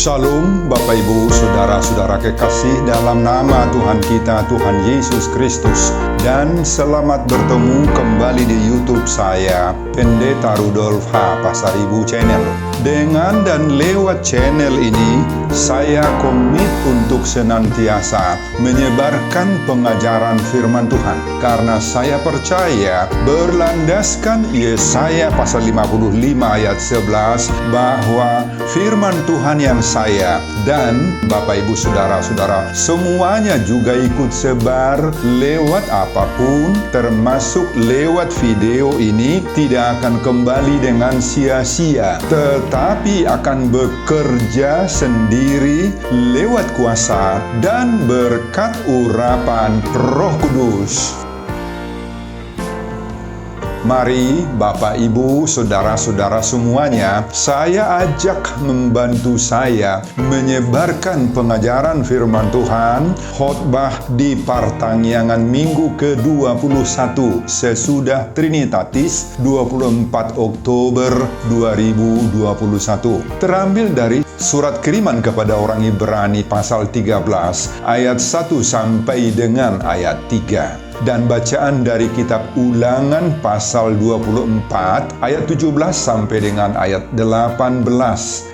Shalom Bapak Ibu Saudara-saudara kekasih dalam nama Tuhan kita Tuhan Yesus Kristus. Dan selamat bertemu kembali di YouTube saya, Pendeta Rudolf H. Pasaribu Channel. Dengan dan lewat channel ini, saya komit untuk senantiasa menyebarkan pengajaran firman Tuhan. Karena saya percaya berlandaskan Yesaya pasal 55 ayat 11 bahwa firman Tuhan yang saya dan Bapak Ibu Saudara-saudara semuanya juga ikut sebar lewat apapun, termasuk lewat video ini, tidak akan kembali dengan sia-sia, tetapi akan bekerja sendiri lewat kuasa dan berkat urapan Roh Kudus. Mari Bapak Ibu Saudara-saudara semuanya, saya ajak membantu saya menyebarkan pengajaran firman Tuhan khotbah di Pertangyangan Minggu ke-21 sesudah Trinitatis 24 Oktober 2021. Terambil dari Surat Kiriman kepada orang Ibrani pasal 13 ayat 1 sampai dengan ayat 3. Dan bacaan dari kitab Ulangan pasal 24 ayat 17 sampai dengan ayat 18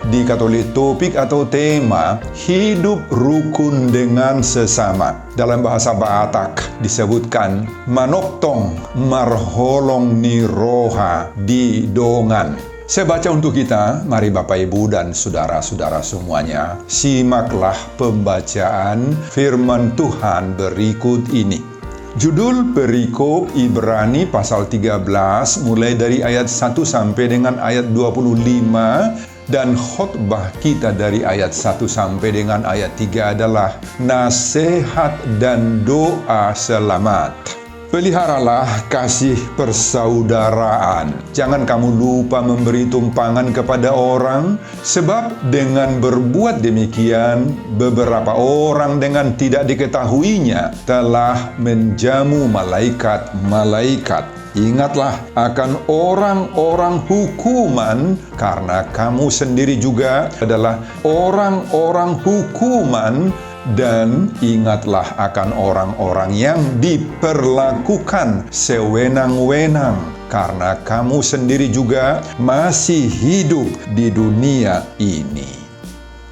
dikatakan topik atau tema hidup rukun dengan sesama. Dalam bahasa Batak disebutkan manoktong marholong ni roha di dongan. Saya baca untuk kita, mari Bapak Ibu dan saudara-saudara semuanya, simaklah pembacaan firman Tuhan berikut ini. Judul perikop Ibrani pasal 13 mulai dari ayat 1 sampai dengan ayat 25 dan khotbah kita dari ayat 1 sampai dengan ayat 3 adalah nasihat dan doa selamat. Peliharalah kasih persaudaraan. Jangan kamu lupa memberi tumpangan kepada orang, sebab dengan berbuat demikian, beberapa orang dengan tidak diketahuinya telah menjamu malaikat-malaikat. Ingatlah akan orang-orang hukuman, karena kamu sendiri juga adalah orang-orang hukuman. Dan ingatlah akan orang-orang yang diperlakukan sewenang-wenang, karena kamu sendiri juga masih hidup di dunia ini.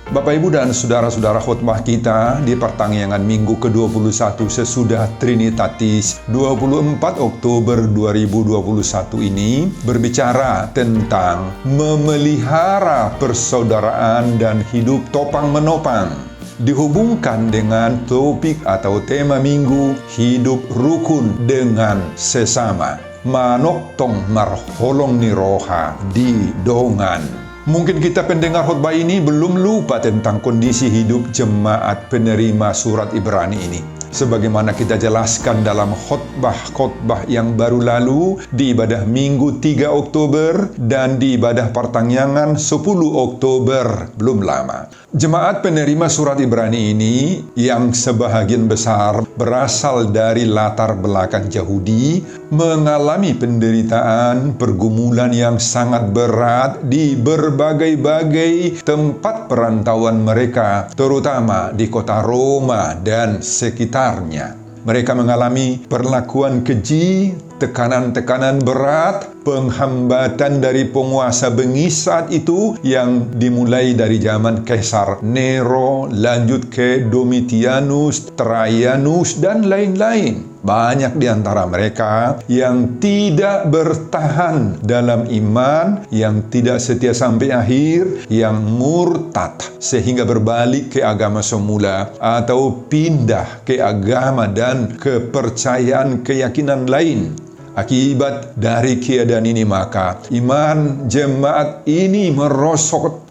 Bapak Ibu dan saudara-saudara, khotbah kita di Pertangyangan Minggu ke-21 sesudah Trinitatis 24 Oktober 2021 ini berbicara tentang memelihara persaudaraan dan hidup topang menopang. Dihubungkan dengan topik atau tema minggu hidup rukun dengan sesama. Manoktong marholong ni roha di dongan. Mungkin kita pendengar khotbah ini belum lupa tentang kondisi hidup jemaat penerima surat Ibrani ini. Sebagaimana kita jelaskan dalam khotbah yang baru lalu di ibadah Minggu 3 Oktober dan di ibadah Pertangyangan 10 Oktober, belum lama. Jemaat penerima surat Ibrani ini yang sebahagian besar berasal dari latar belakang Yahudi mengalami penderitaan, pergumulan yang sangat berat di berbagai-bagai tempat perantauan mereka, terutama di kota Roma dan sekitarnya. Mereka mengalami perlakuan keji, tekanan-tekanan berat, penghambatan dari penguasa bengis saat itu yang dimulai dari zaman Kaisar Nero, lanjut ke Domitianus, Trajanus, dan lain-lain. Banyak di antara mereka yang tidak bertahan dalam iman, yang tidak setia sampai akhir, yang murtad sehingga berbalik ke agama semula atau pindah ke agama dan kepercayaan keyakinan lain. Akibat dari keadaan ini maka iman jemaat ini merosot,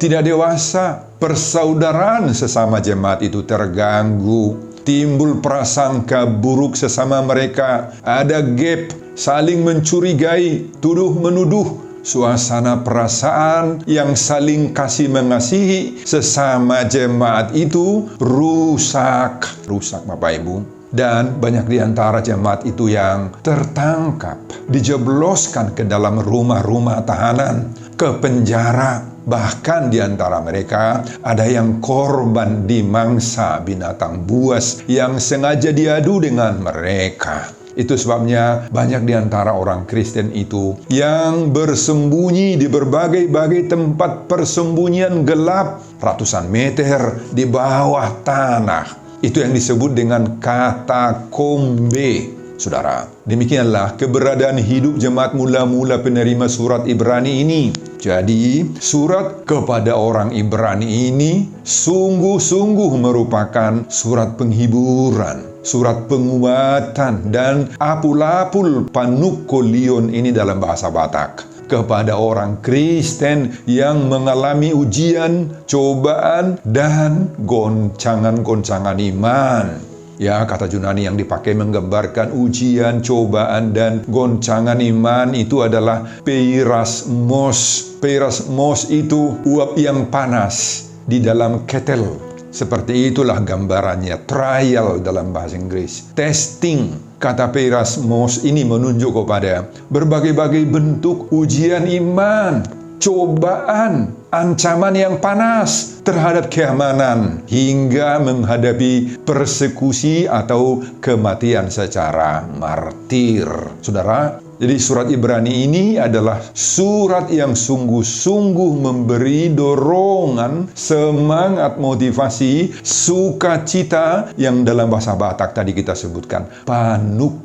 tidak dewasa. Persaudaraan sesama jemaat itu terganggu. Timbul prasangka buruk sesama mereka, ada gap, saling mencurigai, tuduh-menuduh, suasana perasaan yang saling kasih mengasihi sesama jemaat itu rusak Bapak Ibu. Dan banyak di antara jemaat itu yang tertangkap, dijebloskan ke dalam rumah-rumah tahanan, ke penjara. Bahkan di antara mereka ada yang korban dimangsa binatang buas yang sengaja diadu dengan mereka. Itu sebabnya banyak di antara orang Kristen itu yang bersembunyi di berbagai-bagai tempat persembunyian gelap, ratusan meter di bawah tanah. Itu yang disebut dengan katakombe. Saudara, demikianlah keberadaan hidup jemaat mula-mula penerima surat Ibrani ini. Jadi, surat kepada orang Ibrani ini sungguh-sungguh merupakan surat penghiburan, surat penguatan, dan apul-apul panukolion ini dalam bahasa Batak. Kepada orang Kristen yang mengalami ujian, cobaan, dan goncangan-goncangan iman. Ya, kata Yunani yang dipakai menggambarkan ujian, cobaan, dan goncangan iman itu adalah peirasmos. Peirasmos itu uap yang panas di dalam ketel. Seperti itulah gambarannya, trial dalam bahasa Inggris. Testing, kata peirasmos ini menunjuk kepada berbagai-bagai bentuk ujian iman, cobaan, ancaman yang panas terhadap keamanan, hingga menghadapi persekusi atau kematian secara martir. Saudara, jadi surat Ibrani ini adalah surat yang sungguh-sungguh memberi dorongan, semangat, motivasi, sukacita yang dalam bahasa Batak tadi kita sebutkan, panukolion,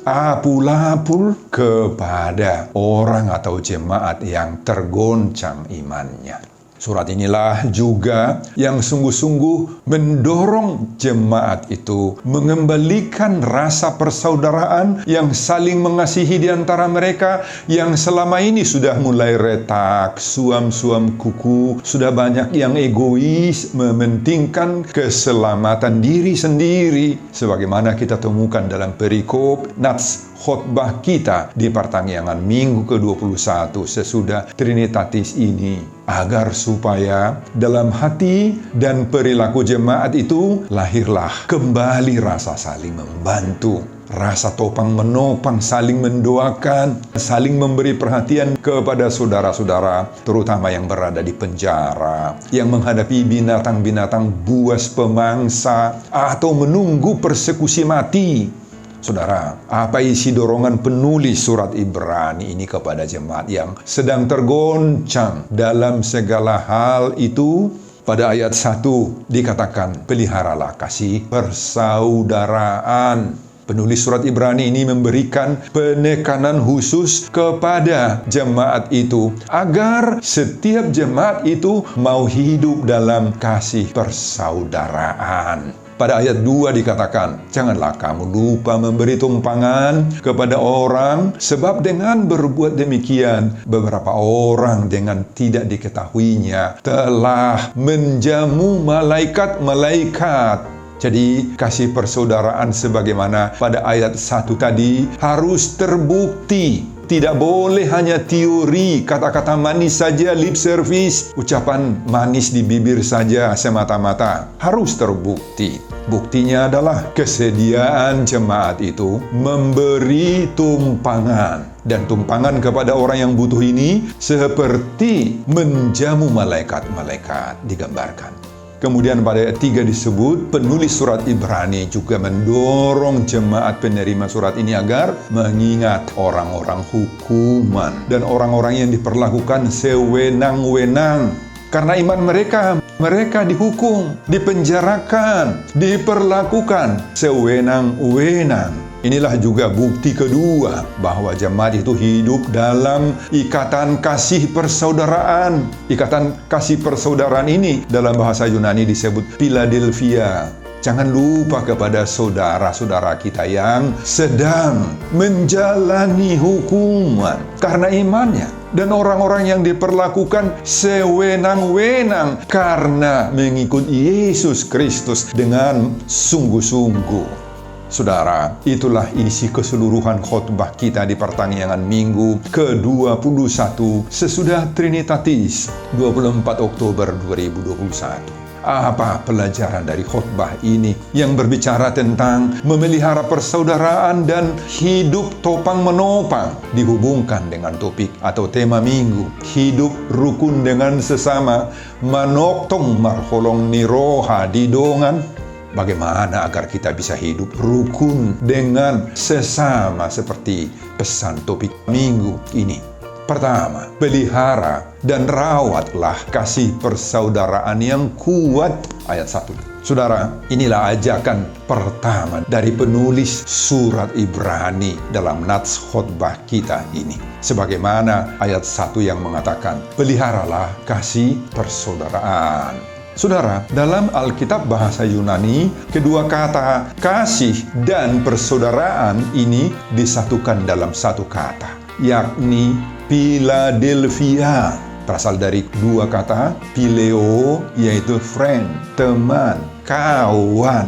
apul-apul kepada orang atau jemaat yang tergoncang imannya. Surat inilah juga yang sungguh-sungguh mendorong jemaat itu mengembalikan rasa persaudaraan yang saling mengasihi di antara mereka yang selama ini sudah mulai retak, suam-suam kuku, sudah banyak yang egois, mementingkan keselamatan diri sendiri, sebagaimana kita temukan dalam perikop nats khotbah kita di pertanyaan minggu ke-21 sesudah Trinitatis ini, agar supaya dalam hati dan perilaku jemaat itu lahirlah kembali rasa saling membantu, rasa topang menopang, saling mendoakan, saling memberi perhatian kepada saudara-saudara, terutama yang berada di penjara, yang menghadapi binatang-binatang buas pemangsa, atau menunggu persekusi mati. Saudara, apa isi dorongan penulis surat Ibrani ini kepada jemaat yang sedang tergoncang dalam segala hal itu? Pada ayat 1 dikatakan, peliharalah kasih persaudaraan. Penulis surat Ibrani ini memberikan penekanan khusus kepada jemaat itu agar setiap jemaat itu mau hidup dalam kasih persaudaraan. Pada ayat 2 dikatakan, janganlah kamu lupa memberi tumpangan kepada orang, sebab dengan berbuat demikian, beberapa orang dengan tidak diketahuinya telah menjamu malaikat-malaikat. Jadi, kasih persaudaraan sebagaimana pada ayat 1 tadi harus terbukti. Tidak boleh hanya teori, kata-kata manis saja, lip service, ucapan manis di bibir saja semata-mata. Harus terbukti. Buktinya adalah kesediaan jemaat itu memberi tumpangan. Dan tumpangan kepada orang yang butuh ini seperti menjamu malaikat-malaikat digambarkan. Kemudian pada ayat 3 disebut, penulis surat Ibrani juga mendorong jemaat penerima surat ini agar mengingat orang-orang hukuman dan orang-orang yang diperlakukan sewenang-wenang. Karena iman mereka dihukum, dipenjarakan, diperlakukan sewenang-wenang. Inilah juga bukti kedua bahwa jemaat itu hidup dalam ikatan kasih persaudaraan. Ikatan kasih persaudaraan ini dalam bahasa Yunani disebut Philadelphia. Jangan lupa kepada saudara-saudara kita yang sedang menjalani hukuman karena imannya, dan orang-orang yang diperlakukan sewenang-wenang karena mengikut Yesus Kristus dengan sungguh-sungguh. Saudara, itulah isi keseluruhan khotbah kita di pertanyaan minggu ke-21 sesudah Trinitatis 24 Oktober 2021. Apa pelajaran dari khotbah ini yang berbicara tentang memelihara persaudaraan dan hidup topang menopang, dihubungkan dengan topik atau tema minggu, hidup rukun dengan sesama, manoktong marholong niroha didongan. Bagaimana agar kita bisa hidup rukun dengan sesama seperti pesan topik minggu ini? Pertama, pelihara dan rawatlah kasih persaudaraan yang kuat. Ayat 1. Saudara, inilah ajakan pertama dari penulis surat Ibrani dalam nats khotbah kita ini. Sebagaimana ayat 1 yang mengatakan, peliharalah kasih persaudaraan. Saudara, dalam Alkitab bahasa Yunani, kedua kata kasih dan persaudaraan ini disatukan dalam satu kata, yakni Philadelphia. Berasal dari dua kata, phileo, yaitu friend, teman, kawan,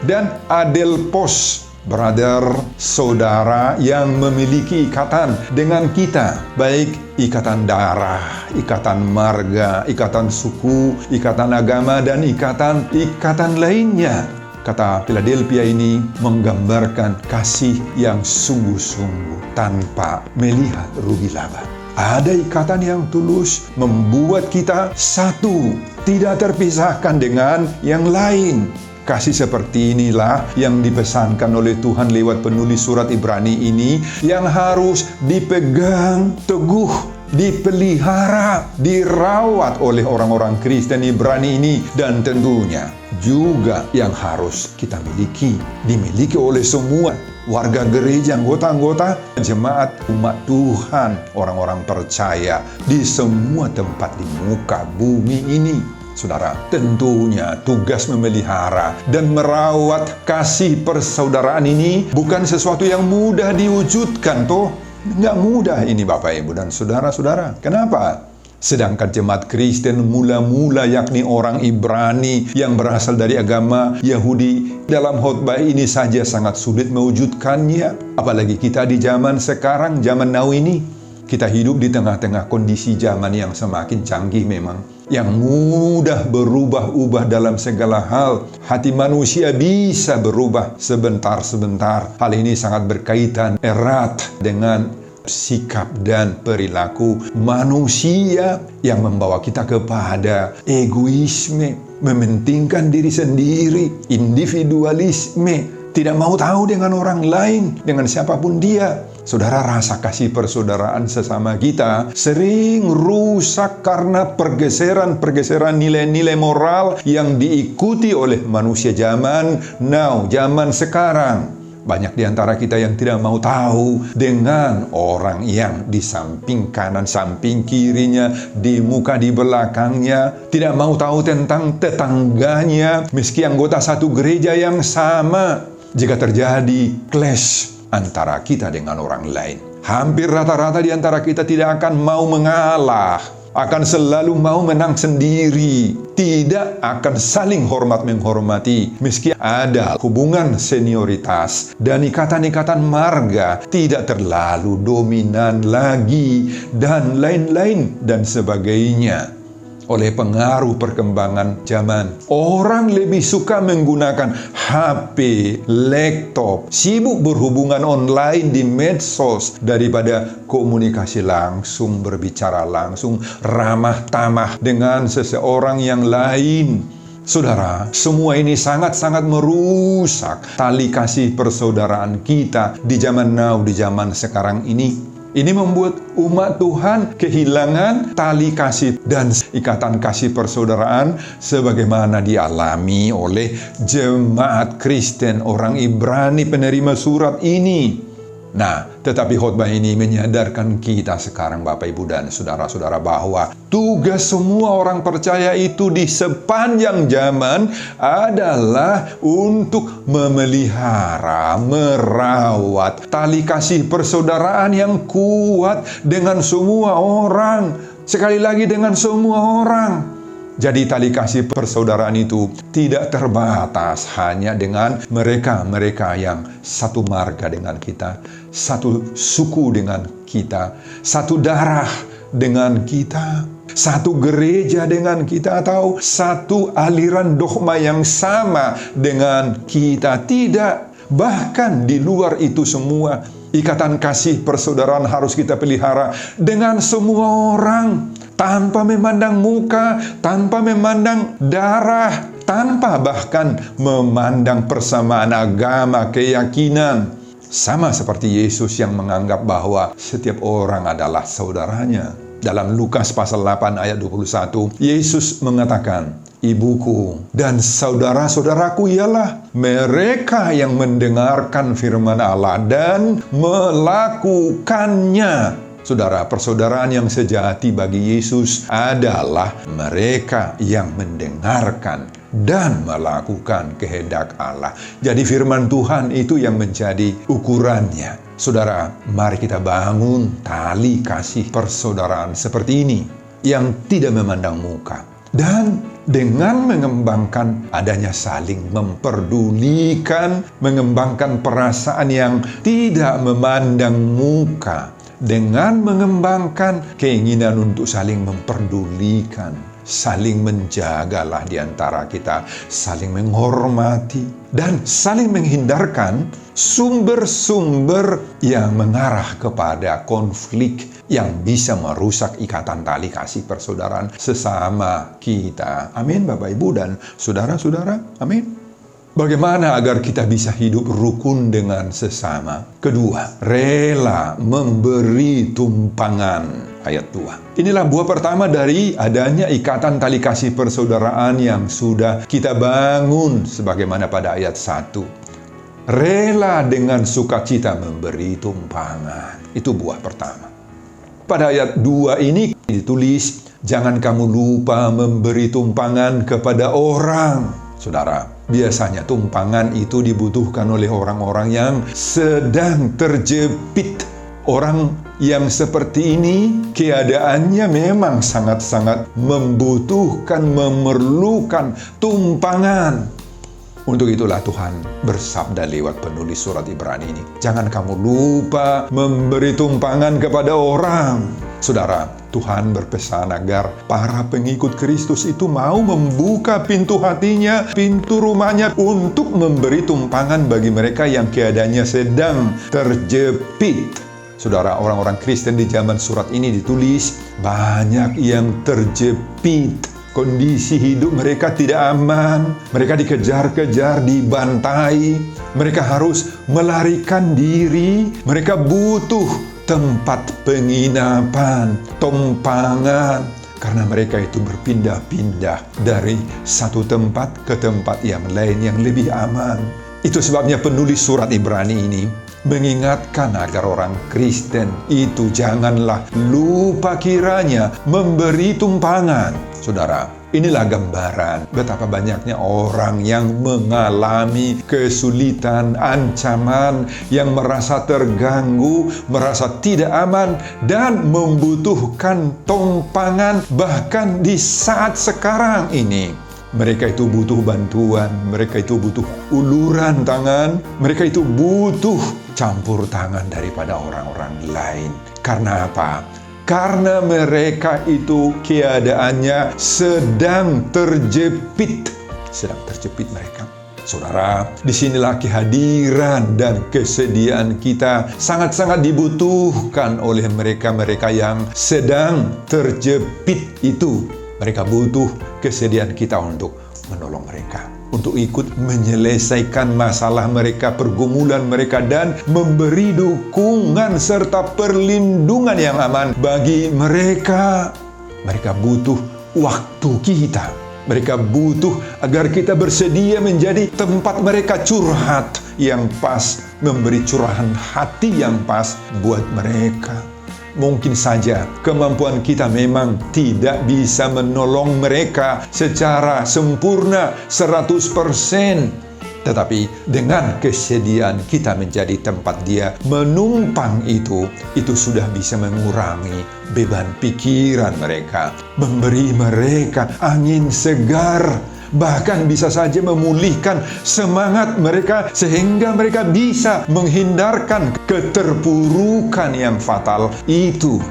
dan adelphos, brother, saudara yang memiliki ikatan dengan kita, baik ikatan darah, ikatan marga, ikatan suku, ikatan agama, dan ikatan lainnya. Kata Philadelphia ini menggambarkan kasih yang sungguh-sungguh tanpa melihat rugi laba. Ada ikatan yang tulus membuat kita satu, tidak terpisahkan dengan yang lain. Kasih seperti inilah yang dipesankan oleh Tuhan lewat penulis surat Ibrani ini, yang harus dipegang teguh, dipelihara, dirawat oleh orang-orang Kristen Ibrani ini, dan tentunya juga yang harus kita dimiliki oleh semua warga gereja, anggota-anggota jemaat umat Tuhan, orang-orang percaya di semua tempat di muka bumi ini. Saudara, tentunya tugas memelihara dan merawat kasih persaudaraan ini bukan sesuatu yang mudah diwujudkan, toh. Nggak mudah ini Bapak, Ibu, dan saudara-saudara. Kenapa? Sedangkan jemaat Kristen mula-mula, yakni orang Ibrani yang berasal dari agama Yahudi, dalam khotbah ini saja sangat sulit mewujudkannya. Apalagi kita di zaman sekarang, zaman now ini. Kita hidup di tengah-tengah kondisi zaman yang semakin canggih memang, yang mudah berubah-ubah dalam segala hal. Hati manusia bisa berubah sebentar-sebentar. Hal ini sangat berkaitan erat dengan sikap dan perilaku manusia yang membawa kita kepada egoisme, mementingkan diri sendiri, individualisme, tidak mau tahu dengan orang lain, dengan siapapun dia. Saudara, rasa kasih persaudaraan sesama kita sering rusak karena pergeseran nilai-nilai moral yang diikuti oleh manusia zaman now, zaman sekarang. Banyak di antara kita yang tidak mau tahu dengan orang yang di samping kanan, samping kirinya, di muka, di belakangnya. Tidak mau tahu tentang tetangganya, meski anggota satu gereja yang sama. Jika terjadi clash antara kita dengan orang lain, hampir rata-rata di antara kita tidak akan mau mengalah, akan selalu mau menang sendiri, tidak akan saling hormat-menghormati. Meski ada hubungan senioritas dan ikatan-ikatan marga, tidak terlalu dominan lagi, dan lain-lain dan sebagainya. Oleh pengaruh perkembangan zaman, orang lebih suka menggunakan HP, laptop, sibuk berhubungan online di medsos daripada komunikasi langsung, berbicara langsung, ramah tamah dengan seseorang yang lain. Saudara, semua ini sangat-sangat merusak tali kasih persaudaraan kita di zaman now, di zaman sekarang ini. Ini membuat umat Tuhan kehilangan tali kasih dan ikatan kasih persaudaraan sebagaimana dialami oleh jemaat Kristen orang Ibrani penerima surat ini. Nah, tetapi khotbah ini menyadarkan kita sekarang, Bapak, Ibu, dan saudara-saudara, bahwa tugas semua orang percaya itu di sepanjang zaman adalah untuk memelihara, merawat tali kasih persaudaraan yang kuat dengan semua orang. Sekali lagi, dengan semua orang. Jadi tali kasih persaudaraan itu tidak terbatas hanya dengan mereka-mereka yang satu marga dengan kita, satu suku dengan kita, satu darah dengan kita, satu gereja dengan kita, atau satu aliran dogma yang sama dengan kita. Tidak, bahkan di luar itu semua, ikatan kasih persaudaraan harus kita pelihara dengan semua orang, tanpa memandang muka, tanpa memandang darah, tanpa bahkan memandang persamaan agama, keyakinan. Sama seperti Yesus yang menganggap bahwa setiap orang adalah saudaranya. Dalam Lukas pasal 8 ayat 21, Yesus mengatakan, "Ibuku dan saudara-saudaraku ialah mereka yang mendengarkan firman Allah dan melakukannya." Saudara, persaudaraan yang sejati bagi Yesus adalah mereka yang mendengarkan dan melakukan kehendak Allah. Jadi firman Tuhan itu yang menjadi ukurannya. Saudara, mari kita bangun tali kasih persaudaraan seperti ini yang tidak memandang muka. Dan dengan mengembangkan adanya saling memperdulikan, mengembangkan perasaan yang tidak memandang muka, dengan mengembangkan keinginan untuk saling memperdulikan, saling menjagalah di antara kita, saling menghormati, dan saling menghindarkan sumber-sumber yang mengarah kepada konflik yang bisa merusak ikatan tali kasih persaudaraan sesama kita. Amin, Bapak, Ibu, dan saudara-saudara. Amin. Bagaimana agar kita bisa hidup rukun dengan sesama? Kedua, rela memberi tumpangan. Ayat 2. Inilah buah pertama dari adanya ikatan tali kasih persaudaraan yang sudah kita bangun sebagaimana pada ayat 1. Rela dengan sukacita memberi tumpangan. Itu buah pertama. Pada ayat 2 ini ditulis, "Jangan kamu lupa memberi tumpangan kepada orang." Saudara, biasanya tumpangan itu dibutuhkan oleh orang-orang yang sedang terjepit. Orang yang seperti ini keadaannya memang sangat-sangat membutuhkan, memerlukan tumpangan. Untuk itulah Tuhan bersabda lewat penulis surat Ibrani ini, "Jangan kamu lupa memberi tumpangan kepada orang." Saudara, Tuhan berpesan agar para pengikut Kristus itu mau membuka pintu hatinya, pintu rumahnya untuk memberi tumpangan bagi mereka yang keadaannya sedang terjepit. Saudara, orang-orang Kristen di zaman surat ini ditulis, banyak yang terjepit. Kondisi hidup mereka tidak aman, mereka dikejar-kejar, dibantai, mereka harus melarikan diri, mereka butuh tempat penginapan, tumpangan, karena mereka itu berpindah-pindah dari satu tempat ke tempat yang lain yang lebih aman. Itu sebabnya penulis surat Ibrani ini mengingatkan agar orang Kristen itu janganlah lupa kiranya memberi tumpangan. Saudara, inilah gambaran betapa banyaknya orang yang mengalami kesulitan, ancaman, yang merasa terganggu, merasa tidak aman, dan membutuhkan tumpangan bahkan di saat sekarang ini. Mereka itu butuh bantuan, mereka itu butuh uluran tangan, mereka itu butuh campur tangan daripada orang-orang lain. Karena apa? Karena mereka itu keadaannya sedang terjepit. Sedang terjepit mereka. Saudara, disinilah kehadiran dan kesediaan kita sangat-sangat dibutuhkan oleh mereka-mereka yang sedang terjepit itu. Mereka butuh kesediaan kita untuk menolong mereka, untuk ikut menyelesaikan masalah mereka, pergumulan mereka, dan memberi dukungan serta perlindungan yang aman bagi mereka. Mereka butuh waktu kita. Mereka butuh agar kita bersedia menjadi tempat mereka curhat yang pas, memberi curahan hati yang pas buat mereka. Mungkin saja kemampuan kita memang tidak bisa menolong mereka secara sempurna 100%. Tetapi dengan kesediaan kita menjadi tempat dia menumpang itu sudah bisa mengurangi beban pikiran mereka, memberi mereka angin segar, bahkan bisa saja memulihkan semangat mereka sehingga mereka bisa menghindarkan keterpurukan yang fatal itu.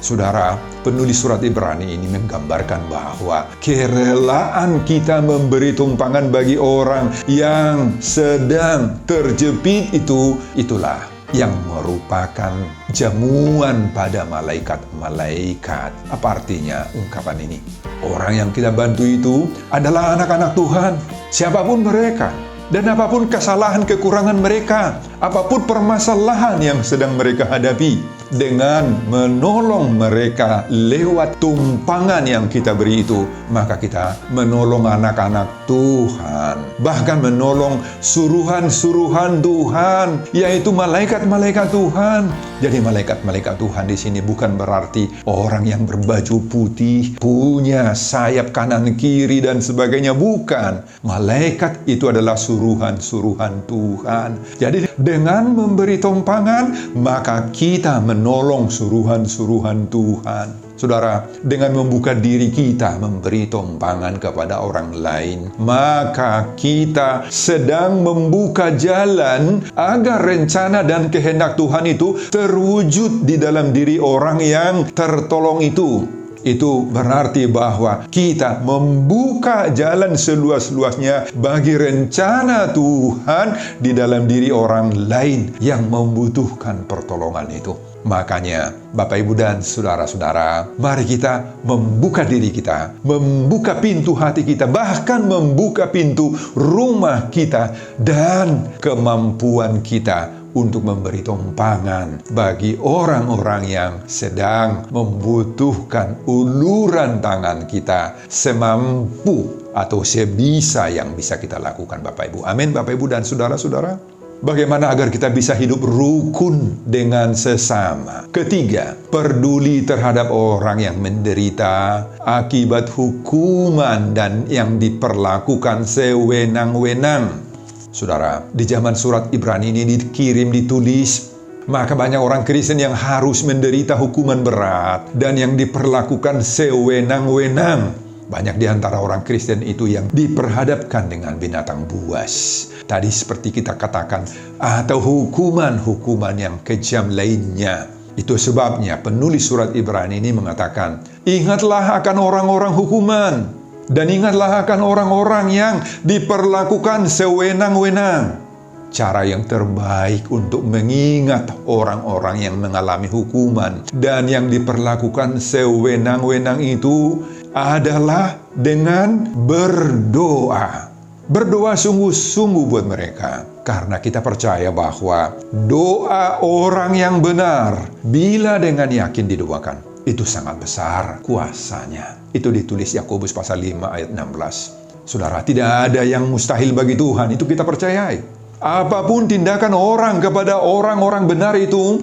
Saudara, penulis surat Ibrani ini menggambarkan bahwa kerelaan kita memberi tumpangan bagi orang yang sedang terjepit itulah yang merupakan jamuan pada malaikat-malaikat. Apa artinya ungkapan ini? Orang yang kita bantu itu adalah anak-anak Tuhan, siapapun mereka. Dan apapun kesalahan kekurangan mereka, apapun permasalahan yang sedang mereka hadapi, dengan menolong mereka lewat tumpangan yang kita beri itu, maka kita menolong anak-anak Tuhan. Bahkan menolong suruhan-suruhan Tuhan, yaitu malaikat-malaikat Tuhan. Jadi malaikat-malaikat Tuhan di sini bukan berarti orang yang berbaju putih, punya sayap kanan kiri dan sebagainya, bukan. Malaikat itu adalah suruhan-suruhan Tuhan. Jadi dengan memberi tumpangan, maka kita menolong suruhan-suruhan Tuhan. Saudara, dengan membuka diri kita memberi tumpangan kepada orang lain, maka kita sedang membuka jalan agar rencana dan kehendak Tuhan itu terwujud di dalam diri orang yang tertolong itu. Itu berarti bahwa kita membuka jalan seluas-luasnya bagi rencana Tuhan di dalam diri orang lain yang membutuhkan pertolongan itu. Makanya, Bapak, Ibu, dan saudara-saudara, mari kita membuka diri kita, membuka pintu hati kita, bahkan membuka pintu rumah kita dan kemampuan kita untuk memberi tumpangan bagi orang-orang yang sedang membutuhkan uluran tangan kita semampu atau sebisa yang bisa kita lakukan, Bapak Ibu. Amin, Bapak Ibu dan saudara-saudara. Bagaimana agar kita bisa hidup rukun dengan sesama? Ketiga, peduli terhadap orang yang menderita akibat hukuman dan yang diperlakukan sewenang-wenang. Saudara, di zaman surat Ibrani ini ditulis, maka banyak orang Kristen yang harus menderita hukuman berat dan yang diperlakukan sewenang-wenang. Banyak di antara orang Kristen itu yang diperhadapkan dengan binatang buas. Tadi seperti kita katakan, atau hukuman-hukuman yang kejam lainnya. Itu sebabnya penulis surat Ibrani ini mengatakan, ingatlah akan orang-orang hukuman. Dan ingatlah akan orang-orang yang diperlakukan sewenang-wenang. Cara yang terbaik untuk mengingat orang-orang yang mengalami hukuman dan yang diperlakukan sewenang-wenang itu adalah dengan berdoa. Berdoa sungguh-sungguh buat mereka. Karena kita percaya bahwa doa orang yang benar, bila dengan yakin didoakan, itu sangat besar kuasanya. Itu ditulis Yakobus pasal 5 ayat 16. Saudara, tidak ada yang mustahil bagi Tuhan, itu kita percayai. Apapun tindakan orang kepada orang-orang benar itu,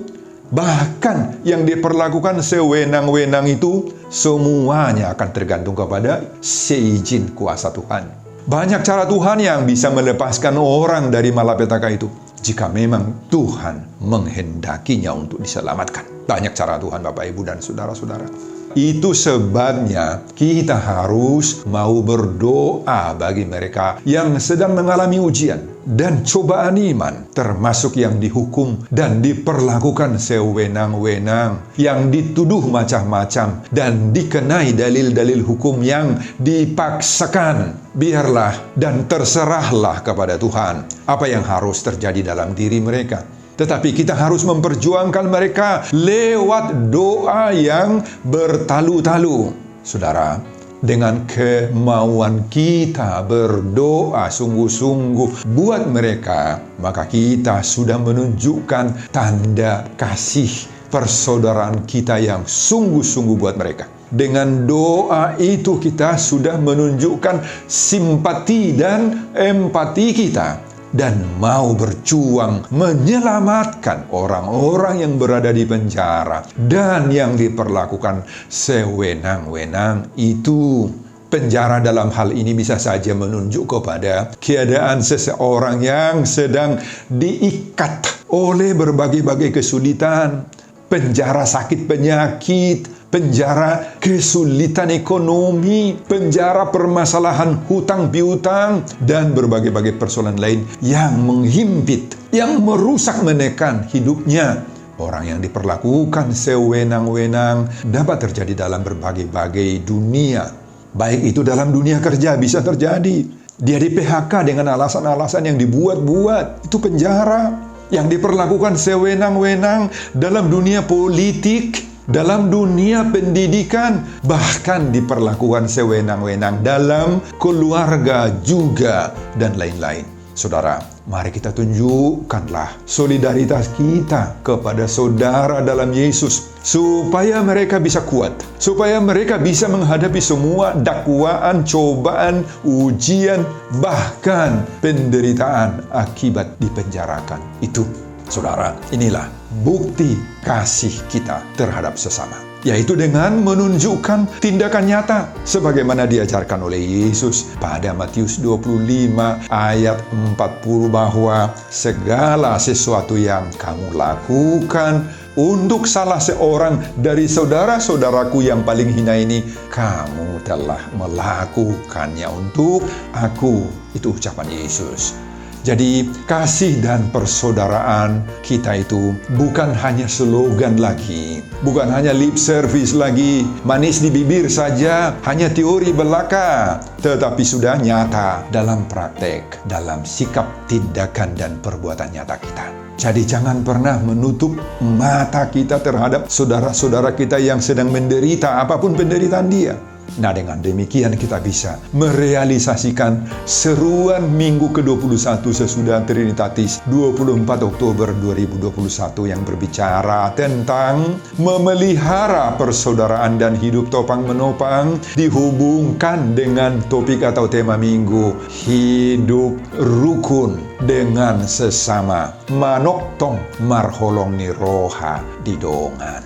bahkan yang diperlakukan sewenang-wenang itu, semuanya akan tergantung kepada seizin kuasa Tuhan. Banyak cara Tuhan yang bisa melepaskan orang dari malapetaka itu, jika memang Tuhan menghendakinya untuk diselamatkan. Banyak cara Tuhan, Bapak, Ibu, dan saudara-saudara. Itu sebabnya kita harus mau berdoa bagi mereka yang sedang mengalami ujian dan cobaan iman, termasuk yang dihukum dan diperlakukan sewenang-wenang, yang dituduh macam-macam dan dikenai dalil-dalil hukum yang dipaksakan. Biarlah dan terserahlah kepada Tuhan apa yang harus terjadi dalam diri mereka. Tetapi kita harus memperjuangkan mereka lewat doa yang bertalu-talu. Saudara, dengan kemauan kita berdoa sungguh-sungguh buat mereka, maka kita sudah menunjukkan tanda kasih persaudaraan kita yang sungguh-sungguh buat mereka. Dengan doa itu kita sudah menunjukkan simpati dan empati kita, dan mau berjuang menyelamatkan orang-orang yang berada di penjara dan yang diperlakukan sewenang-wenang itu. Penjara dalam hal ini bisa saja menunjuk kepada keadaan seseorang yang sedang diikat oleh berbagai-bagai kesulitan, penjara sakit penyakit, penjara kesulitan ekonomi, penjara permasalahan hutang piutang, dan berbagai-bagai persoalan lain yang menghimpit, yang merusak menekan hidupnya. Orang yang diperlakukan sewenang-wenang dapat terjadi dalam berbagai-bagai dunia. Baik itu dalam dunia kerja bisa terjadi. Dia di PHK dengan alasan-alasan yang dibuat-buat. Itu penjara. Yang diperlakukan sewenang-wenang dalam dunia politik, dalam dunia pendidikan, bahkan diperlakukan sewenang-wenang dalam keluarga juga, dan lain-lain. Saudara, mari kita tunjukkanlah solidaritas kita kepada saudara dalam Yesus, supaya mereka bisa kuat, supaya mereka bisa menghadapi semua dakwaan, cobaan, ujian, bahkan penderitaan akibat dipenjarakan. Itu, saudara, inilah bukti kasih kita terhadap sesama, yaitu dengan menunjukkan tindakan nyata sebagaimana diajarkan oleh Yesus pada Matius 25 ayat 40, bahwa segala sesuatu yang kamu lakukan untuk salah seorang dari saudara-saudaraku yang paling hina ini, kamu telah melakukannya untuk aku. Itu ucapan Yesus. Jadi kasih dan persaudaraan kita itu bukan hanya slogan lagi, bukan hanya lip service lagi, manis di bibir saja, hanya teori belaka, tetapi sudah nyata dalam praktek, dalam sikap, tindakan, dan perbuatan nyata kita. Jadi jangan pernah menutup mata kita terhadap saudara-saudara kita yang sedang menderita, apapun penderitaan dia. Nah, dengan demikian kita bisa merealisasikan seruan minggu ke-21 sesudah Trinitatis 24 Oktober 2021 yang berbicara tentang memelihara persaudaraan dan hidup topang menopang, dihubungkan dengan topik atau tema minggu hidup rukun dengan sesama, manok tong marholong ni roha didongan.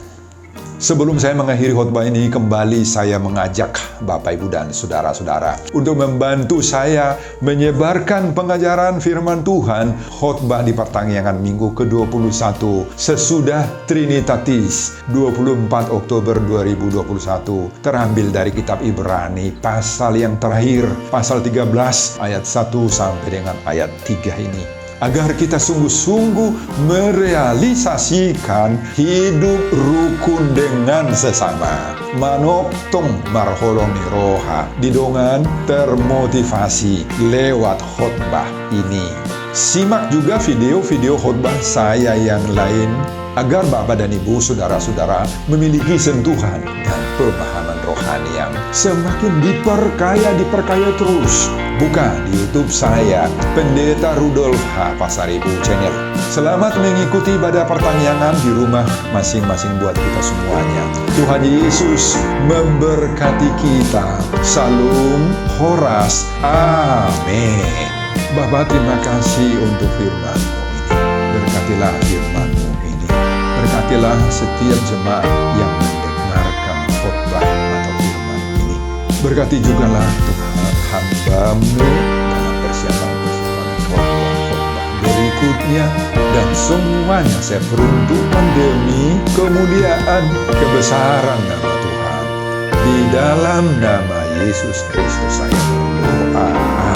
Sebelum saya mengakhiri khotbah ini, kembali saya mengajak Bapak, Ibu, dan saudara-saudara untuk membantu saya menyebarkan pengajaran firman Tuhan khotbah di pertanggungan minggu ke-21 sesudah Trinitatis 24 Oktober 2021, terambil dari kitab Ibrani pasal yang terakhir, pasal 13 ayat 1 sampai dengan ayat 3 ini. Agar kita sungguh-sungguh merealisasikan hidup rukun dengan sesama. Manok tong marholong ni roha didongan termotivasi lewat khotbah ini. Simak juga video-video khotbah saya yang lain agar Bapak dan Ibu, saudara-saudara memiliki sentuhan dan pemahaman rohani yang semakin diperkaya terus. Buka di YouTube saya, Pendeta Rudolf H. Pasaribu Channel. Selamat mengikuti ibadah pertanyaan di rumah masing-masing buat kita semuanya. Tuhan Yesus memberkati kita. Salam Horas. Amin. Bapa, terima kasih untuk firman-Mu ini. Berkatilah firman-Mu ini. Berkatilah setiap jemaat yang mendengarkan khotbah atau firman ini. Berkati jugalah Tuhan hamba-Mu dalam persiapan khotbah berikutnya, dan semuanya saya peruntukkan demi kemuliaan kebesaran nama Tuhan. Di dalam nama Yesus Kristus saya berdoa.